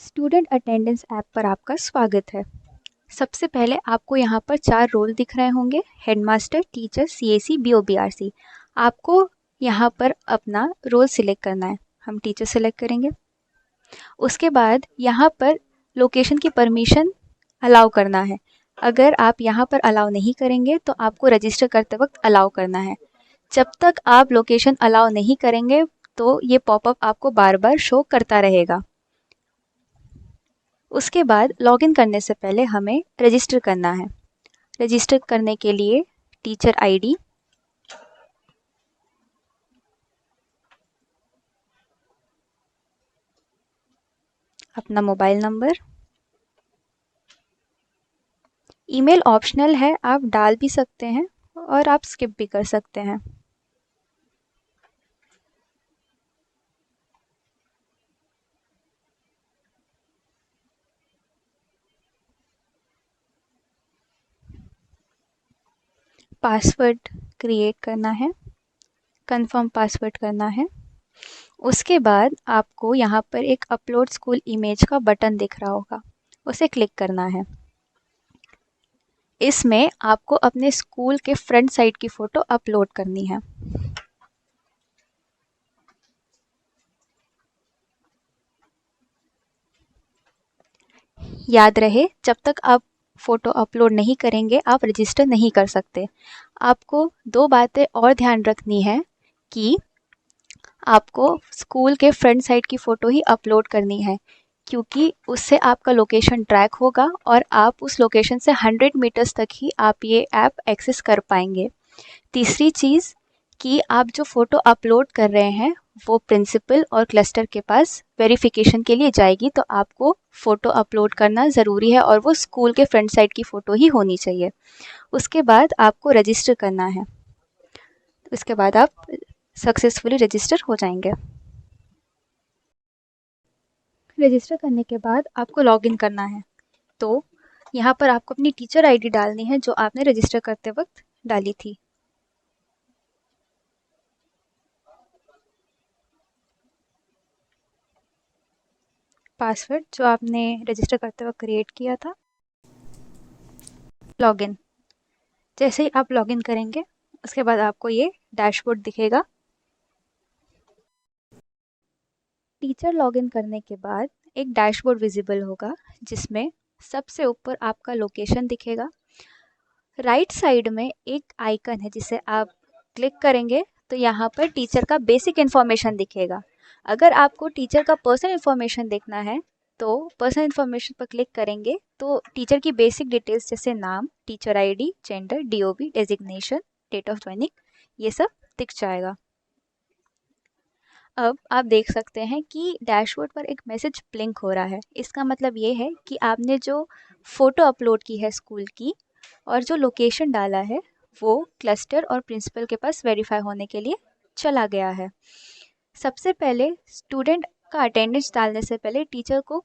Student attendance app पर आपका स्वागत है। सबसे पहले आपको यहाँ पर 4 रोल दिख रहे होंगे, हेडमास्टर, टीचर, सीएसी, बीओबीआरसी। आपको यहाँ पर अपना रोल सिलेक्ट करना है। हम टीचर सिलेक्ट करेंगे। उसके बाद यहाँ पर लोकेशन की परमिशन अलाउ करना है। अगर आप यहाँ पर अलाउ नहीं करेंगे तो आपको रजिस्टर करते वक्त अलाउ करना है। जब तक आप लोकेशन अलाउ नहीं करेंगे तो ये पॉपअप आपको बार बार शो करता रहेगा। उसके बाद लॉगिन करने से पहले हमें रजिस्टर करना है। रजिस्टर करने के लिए टीचर आईडी, अपना मोबाइल नंबर, ईमेल ऑप्शनल है, आप डाल भी सकते हैं और आप स्किप भी कर सकते हैं। पासवर्ड क्रिएट करना है, कंफर्म पासवर्ड करना है। उसके बाद आपको यहाँ पर एक अपलोड स्कूल इमेज का बटन दिख रहा होगा, उसे क्लिक करना है। इसमें आपको अपने स्कूल के फ्रंट साइड की फ़ोटो अपलोड करनी है। याद रहे, जब तक आप फ़ोटो अपलोड नहीं करेंगे आप रजिस्टर नहीं कर सकते। आपको 2 बातें और ध्यान रखनी है कि आपको स्कूल के फ्रंट साइड की फ़ोटो ही अपलोड करनी है, क्योंकि उससे आपका लोकेशन ट्रैक होगा और आप उस लोकेशन से 100 मीटर्स तक ही आप ये ऐप एक्सेस कर पाएंगे। तीसरी चीज़ कि आप जो फ़ोटो अपलोड कर रहे हैं वो प्रिंसिपल और क्लस्टर के पास वेरिफिकेशन के लिए जाएगी, तो आपको फ़ोटो अपलोड करना ज़रूरी है और वो स्कूल के फ्रंट साइड की फ़ोटो ही होनी चाहिए। उसके बाद आपको रजिस्टर करना है। उसके बाद आप सक्सेसफुली रजिस्टर हो जाएंगे। रजिस्टर करने के बाद आपको लॉगिन करना है। तो यहाँ पर आपको अपनी टीचर आईडी डालनी है जो आपने रजिस्टर करते वक्त डाली थी। पासवर्ड जो आपने रजिस्टर करते वक्त क्रिएट किया था। लॉगिन। जैसे ही आप लॉगिन करेंगे उसके बाद आपको ये डैशबोर्ड दिखेगा। टीचर लॉगिन करने के बाद एक डैशबोर्ड विजिबल होगा जिसमें सबसे ऊपर आपका लोकेशन दिखेगा। राइट साइड में एक आइकन है जिसे आप क्लिक करेंगे तो यहाँ पर टीचर का बेसिक इन्फॉर्मेशन दिखेगा। अगर आपको टीचर का पर्सनल इन्फॉर्मेशन देखना है तो पर्सनल इन्फॉर्मेशन पर क्लिक करेंगे तो टीचर की बेसिक डिटेल्स जैसे नाम, teacher ID, gender, DOB, designation, date of joining, ये सब दिख जाएगा। अब आप देख सकते हैं कि डैशबोर्ड पर एक मैसेज ब्लिंक हो रहा है। इसका मतलब ये है कि आपने जो फ़ोटो अपलोड की है स्कूल की और जो लोकेशन डाला है वो क्लस्टर और प्रिंसिपल के पास वेरीफाई होने के लिए चला गया है। सबसे पहले स्टूडेंट का अटेंडेंस डालने से पहले टीचर को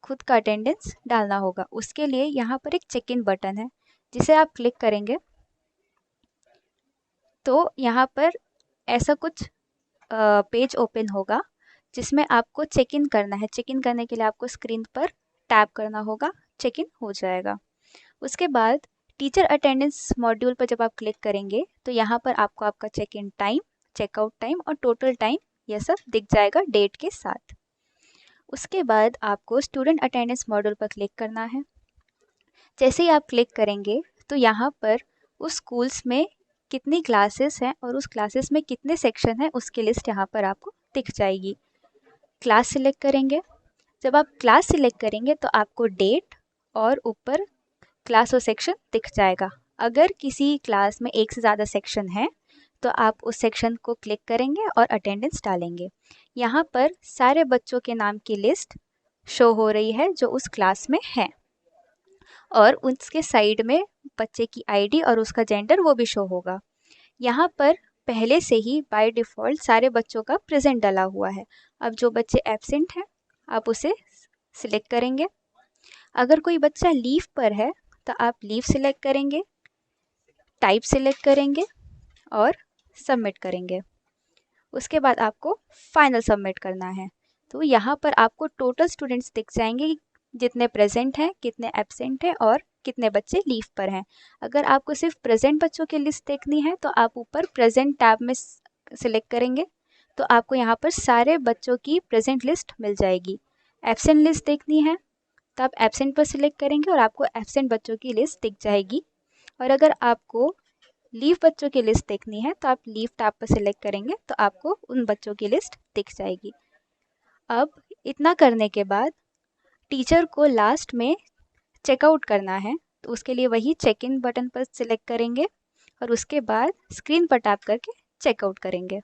खुद का अटेंडेंस डालना होगा। उसके लिए यहाँ पर एक चेक इन बटन है जिसे आप क्लिक करेंगे तो यहाँ पर ऐसा कुछ पेज ओपन होगा जिसमें आपको चेक इन करना है। चेक इन करने के लिए आपको स्क्रीन पर टैप करना होगा, चेक इन हो जाएगा। उसके बाद टीचर अटेंडेंस मॉड्यूल पर जब आप क्लिक करेंगे तो यहाँ पर आपको आपका check in time, checkout time और टोटल टाइम यह सब दिख जाएगा डेट के साथ। उसके बाद आपको स्टूडेंट अटेंडेंस मॉड्यूल पर क्लिक करना है। जैसे ही आप क्लिक करेंगे तो यहाँ पर उस स्कूल्स में कितनी क्लासेस हैं और उस क्लासेस में कितने सेक्शन हैं उसकी लिस्ट यहाँ पर आपको दिख जाएगी। क्लास सिलेक्ट करेंगे। जब आप क्लास सिलेक्ट करेंगे तो आपको डेट और ऊपर क्लास और सेक्शन दिख जाएगा। अगर किसी क्लास में एक से ज़्यादा सेक्शन है तो आप उस सेक्शन को क्लिक करेंगे और अटेंडेंस डालेंगे। यहाँ पर सारे बच्चों के नाम की लिस्ट शो हो रही है जो उस क्लास में है और उसके साइड में बच्चे की आईडी और उसका जेंडर वो भी शो होगा। यहाँ पर पहले से ही बाय डिफ़ॉल्ट सारे बच्चों का प्रेज़ेंट डला हुआ है। अब जो बच्चे एब्सेंट हैं आप उसे सिलेक्ट करेंगे। अगर कोई बच्चा लीव पर है तो आप लीव सिलेक्ट करेंगे, टाइप सिलेक्ट करेंगे और सबमिट करेंगे। उसके बाद आपको फाइनल सबमिट करना है। तो यहाँ पर आपको टोटल स्टूडेंट्स दिख जाएंगे, जितने प्रेजेंट हैं, कितने एब्सेंट हैं और कितने बच्चे लीव पर हैं। अगर आपको सिर्फ प्रेजेंट बच्चों की लिस्ट देखनी है तो आप ऊपर प्रेजेंट टैब में सिलेक्ट करेंगे, तो आपको यहाँ पर सारे बच्चों की प्रेजेंट लिस्ट मिल जाएगी। एब्सेंट लिस्ट देखनी है तो आप एब्सेंट पर सिलेक्ट करेंगे और आपको एब्सेंट बच्चों की लिस्ट दिख जाएगी। और अगर आपको लीव बच्चों की लिस्ट देखनी है तो आप लीव टैब पर सिलेक्ट करेंगे, तो आपको उन बच्चों की लिस्ट दिख जाएगी। अब इतना करने के बाद टीचर को लास्ट में चेकआउट करना है, तो उसके लिए वही चेक इन बटन पर सिलेक्ट करेंगे और उसके बाद स्क्रीन पर टैप करके चेकआउट करेंगे।